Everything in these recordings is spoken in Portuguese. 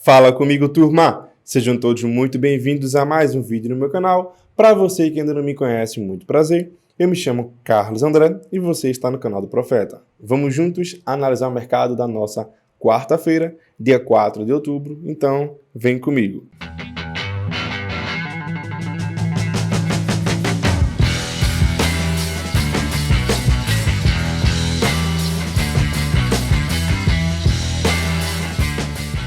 Fala comigo, turma! Sejam todos muito bem-vindos a mais um vídeo no meu canal. Para você que ainda não me conhece, muito prazer. Eu me chamo Carlos André e você está no canal do Profeta. Vamos juntos analisar o mercado da nossa quarta-feira, dia 4 de outubro. Então, vem comigo!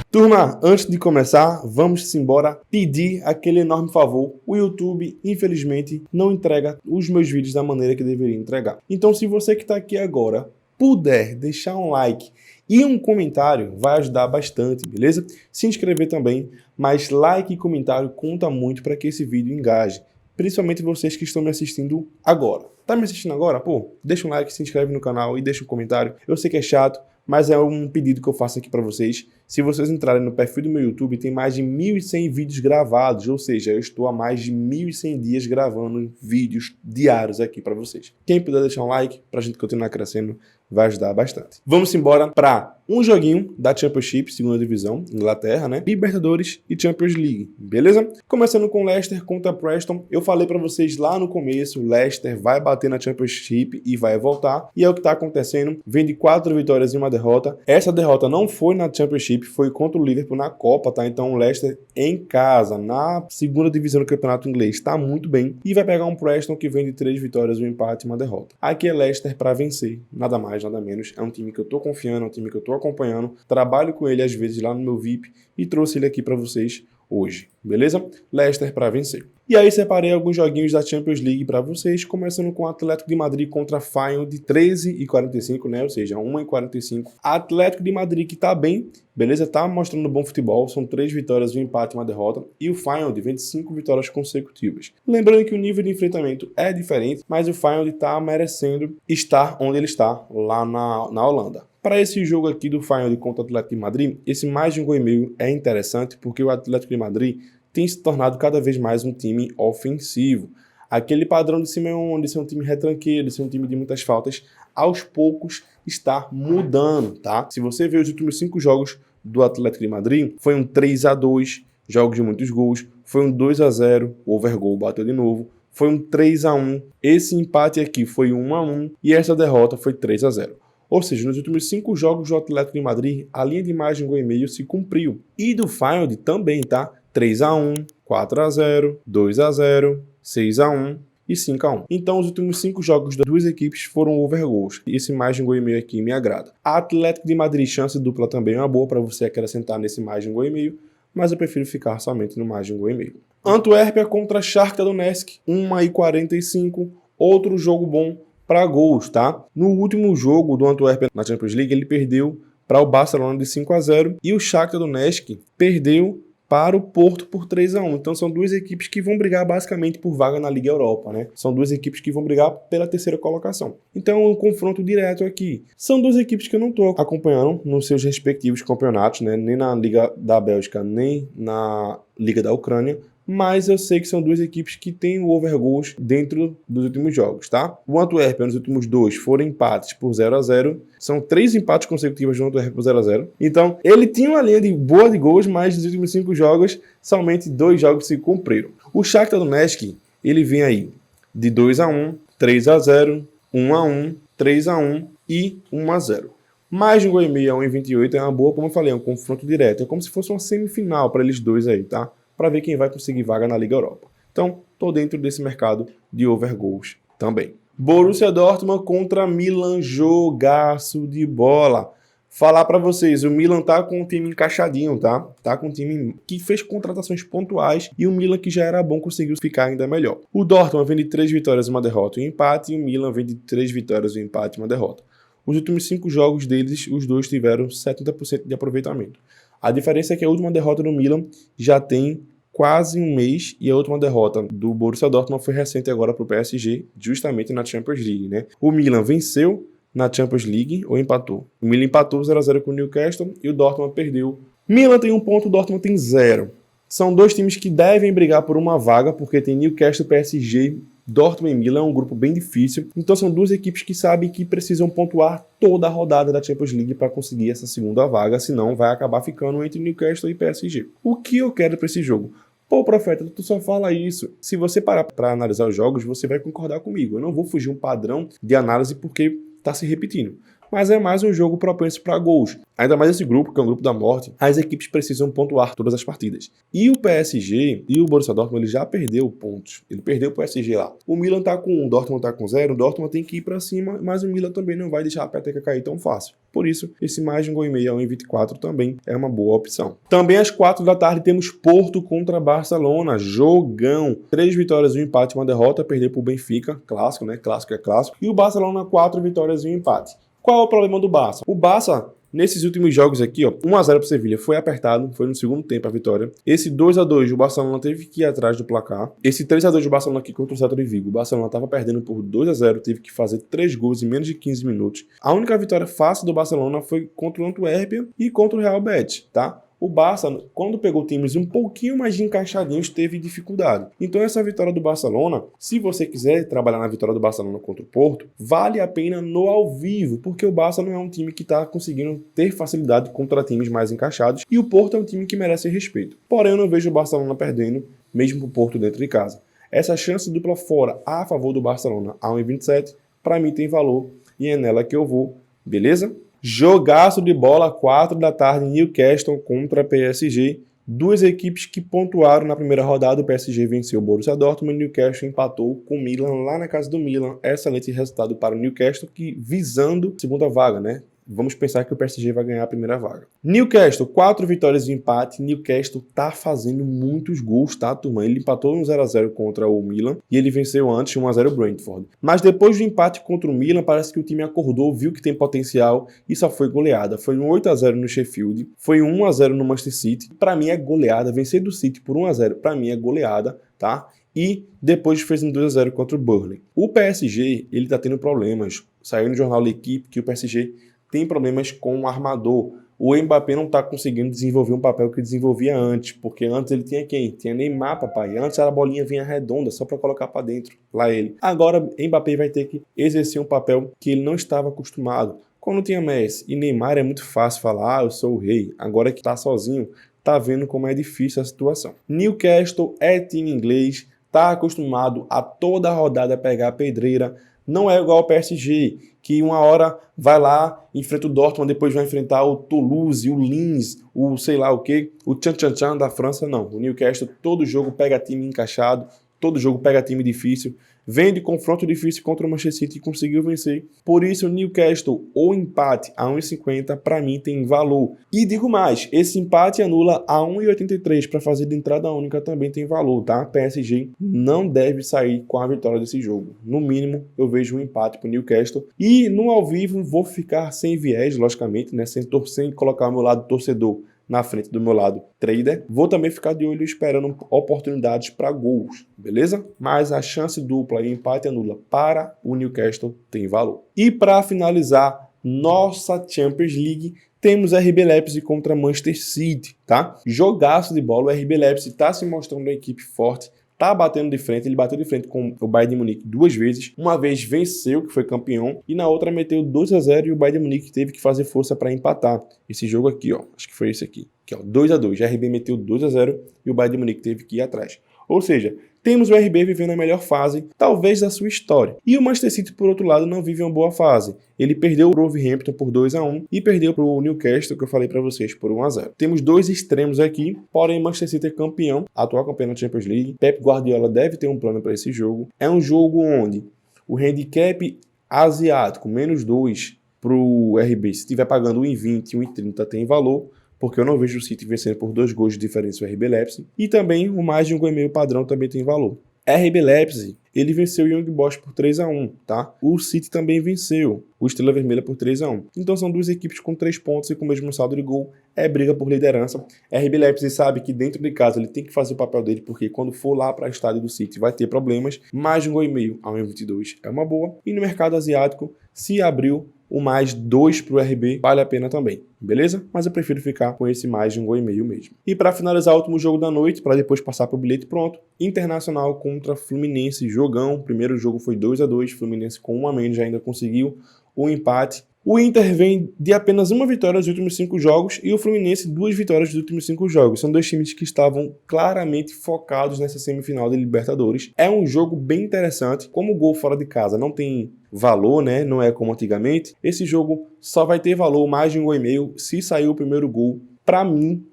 Turma, antes de começar, vamos embora pedir aquele enorme favor. O YouTube, infelizmente, não entrega os meus vídeos da maneira que deveria entregar. Então, se você que está aqui agora puder deixar um like e um comentário, vai ajudar bastante, beleza? Se inscrever também, mas like e comentário conta muito para que esse vídeo engaje. Principalmente vocês que estão me assistindo agora. Tá me assistindo agora? Pô, deixa um like, se inscreve no canal e deixa um comentário. Eu sei que é chato, mas é um pedido que eu faço aqui para vocês. Se vocês entrarem no perfil do meu YouTube, tem mais de 1.100 vídeos gravados, ou seja, eu estou há mais de 1.100 dias gravando vídeos diários aqui para vocês. Quem puder deixar um like para a gente continuar crescendo, vai ajudar bastante. Vamos embora para um joguinho da Championship, segunda divisão, Inglaterra, né? Libertadores e Champions League, beleza? Começando com Leicester contra Preston. Eu falei para vocês lá no começo, o Leicester vai bater na Championship e vai voltar. E é o que está acontecendo. Vem de 4 vitórias e uma derrota. Essa derrota não foi na Championship, foi contra o Liverpool na Copa, tá? Então o Leicester em casa, na segunda divisão do campeonato inglês, está muito bem. E vai pegar um Preston que vem de 3 vitórias, um empate e uma derrota. Aqui é Leicester para vencer, nada mais, nada menos. É um time que eu tô confiando, é um time que eu tô acompanhando. Trabalho com ele às vezes lá no meu VIP e trouxe ele aqui para vocês hoje, beleza? Leicester para vencer. E aí separei alguns joguinhos da Champions League para vocês, começando com o Atlético de Madrid contra Feyenoord de 13h45, né? Ou seja, 1h45. Atlético de Madrid que tá bem, beleza? Tá mostrando bom futebol, são 3 vitórias, um empate e uma derrota. E o Feyenoord vem de 5 vitórias consecutivas. Lembrando que o nível de enfrentamento é diferente, mas o Feyenoord tá merecendo estar onde ele está, lá na Holanda. Para esse jogo aqui do Feyenoord contra o Atlético de Madrid, esse mais de 1,5 é interessante porque o Atlético de Madrid tem se tornado cada vez mais um time ofensivo. Aquele padrão de Simeone, de ser um time retranqueiro, de ser um time de muitas faltas, aos poucos está mudando, tá? Se você ver os últimos 5 jogos do Atlético de Madrid, foi um 3-2, jogos de muitos gols, foi um 2-0, o overgoal bateu de novo, foi um 3-1, esse empate aqui foi 1-1 e essa derrota foi 3-0. Ou seja, nos últimos 5 jogos do Atlético de Madrid, a linha de mais de 1,5 se cumpriu. E do Feyenoord também, tá? 3-1, 4-0, 2-0, 6-1 e 5-1. Então, os últimos 5 jogos das duas equipes foram overgoals. Esse mais de 1,5 aqui me agrada. A Atlético de Madrid, chance dupla também é uma boa para você acrescentar nesse mais de 1,5, mas eu prefiro ficar somente no mais de 1,5. Antuérpia contra Shakhtar Donetsk, 1h45, outro jogo bom para gols, tá? No último jogo do Antuérpia na Champions League, ele perdeu para o Barcelona de 5-0 e o Shakhtar Donetsk perdeu para o Porto por 3-1. Então são duas equipes que vão brigar basicamente por vaga na Liga Europa, né? São duas equipes que vão brigar pela terceira colocação. Então é um confronto direto aqui. São duas equipes que eu não estou acompanhando nos seus respectivos campeonatos, né? Nem na Liga da Bélgica, nem na Liga da Ucrânia. Mas eu sei que são duas equipes que têm o overgoals dentro dos últimos jogos, tá? O Antuérpia nos últimos 2 foram empates por 0-0. São 3 empates consecutivos do Antuérpia por 0-0. Então, ele tinha uma linha de boa de gols, mas nos últimos 5 jogos, somente 2 jogos se cumpriram. O Shakhtar Donetsk, ele vem aí de 2-1, 3-0, 1-1, 3-1 e 1-0. Mais de 1,5 a 1,28 é uma boa, como eu falei, é um confronto direto. É como se fosse uma semifinal para eles dois aí, tá? Para ver quem vai conseguir vaga na Liga Europa. Então, tô dentro desse mercado de overgoals também. Borussia Dortmund contra Milan, jogaço de bola. Falar para vocês, o Milan tá com um time encaixadinho, tá? Tá com um time que fez contratações pontuais e o Milan que já era bom conseguiu ficar ainda melhor. O Dortmund vem de 3 vitórias, uma derrota e um empate, e o Milan vem de 3 vitórias, um empate e uma derrota. Os últimos 5 jogos deles, os dois tiveram 70% de aproveitamento. A diferença é que a última derrota do Milan já tem quase um mês e a última derrota do Borussia Dortmund foi recente agora para o PSG, justamente na Champions League, né? O Milan venceu na Champions League ou empatou? O Milan empatou 0-0 com o Newcastle e o Dortmund perdeu. Milan tem 1 ponto, o Dortmund tem 0. São dois times que devem brigar por uma vaga, porque tem Newcastle, PSG, Dortmund e Milan, é um grupo bem difícil. Então são duas equipes que sabem que precisam pontuar toda a rodada da Champions League para conseguir essa segunda vaga, senão vai acabar ficando entre Newcastle e PSG. O que eu quero para esse jogo? Pô, Profeta, tu só fala isso. Se você parar para analisar os jogos, você vai concordar comigo. Eu não vou fugir um padrão de análise porque está se repetindo. Mas é mais um jogo propenso para gols. Ainda mais esse grupo, que é um grupo da morte, as equipes precisam pontuar todas as partidas. E o PSG e o Borussia Dortmund, ele já perdeu pontos. Ele perdeu o PSG lá. O Milan tá com 1, o Dortmund tá com 0, o Dortmund tem que ir para cima, mas o Milan também não vai deixar a peteca cair tão fácil. Por isso, esse mais de 1,5 a 1,24 também é uma boa opção. Também às 4 da tarde temos Porto contra Barcelona. Jogão. 3 vitórias e um empate, uma derrota, perder pro Benfica. Clássico, né? Clássico é clássico. E o Barcelona, 4 vitórias e um empate. Qual é o problema do Barça? O Barça, nesses últimos jogos aqui, ó, 1-0 pro Sevilha, foi apertado, foi no segundo tempo a vitória. Esse 2-2 o Barcelona teve que ir atrás do placar. Esse 3-2 do Barcelona aqui contra o Celta de Vigo, o Barcelona estava perdendo por 2-0, teve que fazer 3 gols em menos de 15 minutos. A única vitória fácil do Barcelona foi contra o Antuérpia e contra o Real Betis, tá? O Barça, quando pegou times um pouquinho mais encaixadinhos, teve dificuldade. Então essa vitória do Barcelona, se você quiser trabalhar na vitória do Barcelona contra o Porto, vale a pena no ao vivo, porque o Barça não é um time que está conseguindo ter facilidade contra times mais encaixados, e o Porto é um time que merece respeito. Porém, eu não vejo o Barcelona perdendo, mesmo pro Porto dentro de casa. Essa chance dupla fora a favor do Barcelona a 1,27, para mim tem valor, e é nela que eu vou, beleza? Jogaço de bola, 4 da tarde, Newcastle contra PSG. Duas equipes que pontuaram na primeira rodada. O PSG venceu o Borussia Dortmund e o Newcastle empatou com o Milan lá na casa do Milan. Excelente resultado para o Newcastle, que visando a segunda vaga, né? Vamos pensar que o PSG vai ganhar a primeira vaga. Newcastle, 4 vitórias e empate. Newcastle tá fazendo muitos gols, tá, turma? Ele empatou no 0-0 contra o Milan e ele venceu antes 1-0 o Brentford. Mas depois do empate contra o Milan, parece que o time acordou, viu que tem potencial e só foi goleada. Foi um 8-0 no Sheffield, foi um 1-0 no Manchester City. Para mim é goleada. Vencer do City por 1-0, para mim é goleada, tá? E depois fez um 2-0 contra o Burnley. O PSG, ele tá tendo problemas. Saiu no jornal L'Equipe que o PSG tem problemas com o armador. O Mbappé não está conseguindo desenvolver um papel que desenvolvia antes, porque antes ele tinha quem? Tinha Neymar, papai. Antes a bolinha vinha redonda, só para colocar para dentro, lá ele. Agora Mbappé vai ter que exercer um papel que ele não estava acostumado. Quando tinha Messi e Neymar é muito fácil falar, eu sou o rei. Agora que está sozinho, tá vendo como é difícil a situação. Newcastle é time inglês, tá acostumado a toda rodada pegar a pedreira. Não é igual ao PSG, que uma hora vai lá, enfrenta o Dortmund, depois vai enfrentar o Toulouse, o Linz, o sei lá o que, o Tchan da França, não. O Newcastle, todo jogo pega time encaixado, todo jogo pega time difícil, vem de confronto difícil contra o Manchester City e conseguiu vencer. Por isso o Newcastle ou empate a 1,50 para mim tem valor. E digo mais, esse empate anula a 1,83 para fazer de entrada única também tem valor, tá? PSG não deve sair com a vitória desse jogo. No mínimo eu vejo um empate para o Newcastle. E no ao vivo vou ficar sem viés, logicamente, né? Sem colocar o meu lado torcedor na frente do meu lado trader. Vou também ficar de olho esperando oportunidades para gols, beleza? Mas a chance dupla e empate anula para o Newcastle tem valor. E para finalizar nossa Champions League, temos RB Leipzig contra Manchester City, tá? Jogaço de bola, o RB Leipzig está se mostrando uma equipe forte, tá batendo de frente, ele bateu de frente com o Bayern de Munique 2 vezes, uma vez venceu, que foi campeão, e na outra meteu 2-0 e o Bayern de Munique teve que fazer força para empatar. Esse jogo aqui, ó, acho que foi esse aqui, ó, 2-2, a RB meteu 2-0 e o Bayern de Munique teve que ir atrás. Ou seja, temos o RB vivendo a melhor fase, talvez, da sua história. E o Manchester City, por outro lado, não vive uma boa fase. Ele perdeu o Wolverhampton por 2-1 e perdeu para o Newcastle, que eu falei para vocês, por 1-0. Temos dois extremos aqui, porém Manchester City é campeão, atual campeão da Champions League. Pep Guardiola deve ter um plano para esse jogo. É um jogo onde o handicap asiático, -2 para o RB, se estiver pagando 1,20, 1,30 tem valor, porque eu não vejo o City vencendo por 2 gols de diferença o RB Leipzig. E também o mais de 1,5 padrão também tem valor. RB Leipzig, ele venceu o Young Boys por 3-1, tá? O City também venceu o Estrela Vermelha por 3-1. Então são duas equipes com 3 pontos e com o mesmo saldo de gol. É briga por liderança. RB Leipzig sabe que dentro de casa ele tem que fazer o papel dele, porque quando for lá para o estádio do City vai ter problemas. Mais de 1,5 a 1,22 é uma boa. E no mercado asiático, Se abriu o mais 2 para o RB, vale a pena também, beleza? Mas eu prefiro ficar com esse mais de 1,5 gol mesmo. E para finalizar o último jogo da noite, para depois passar para o bilhete pronto, Internacional contra Fluminense, jogão. O primeiro jogo foi 2-2, Fluminense com 1 a menos já ainda conseguiu o empate. O Inter vem de apenas uma vitória nos últimos 5 jogos e o Fluminense 2 vitórias nos últimos 5 jogos. São dois times que estavam claramente focados nessa semifinal de Libertadores. É um jogo bem interessante. Como o gol fora de casa não tem valor, né? Não é como antigamente. Esse jogo só vai ter valor mais de 1,5 gol se sair o primeiro gol. Para mim,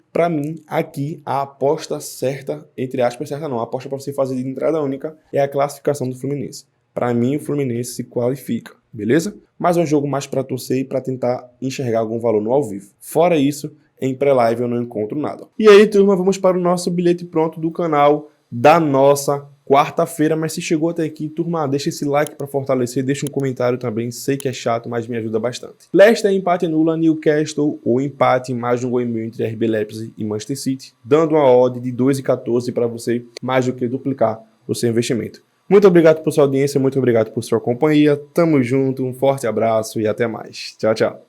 aqui, a aposta certa, entre aspas, certa não, a aposta para você fazer de entrada única é a classificação do Fluminense. Para mim, o Fluminense se qualifica, beleza? Mas é um jogo mais para torcer e para tentar enxergar algum valor no ao vivo. Fora isso, em pré-live eu não encontro nada. E aí, turma, vamos para o nosso bilhete pronto do canal da nossa quarta-feira. Mas se chegou até aqui, turma, deixa esse like para fortalecer, deixa um comentário também. Sei que é chato, mas me ajuda bastante. Leicester empate nula, Newcastle ou empate mais de 1,5 gol entre RB Leipzig e Manchester City, dando uma odd de 2,14 para você mais do que duplicar o seu investimento. Muito obrigado por sua audiência, muito obrigado por sua companhia. Tamo junto, um forte abraço e até mais. Tchau, tchau.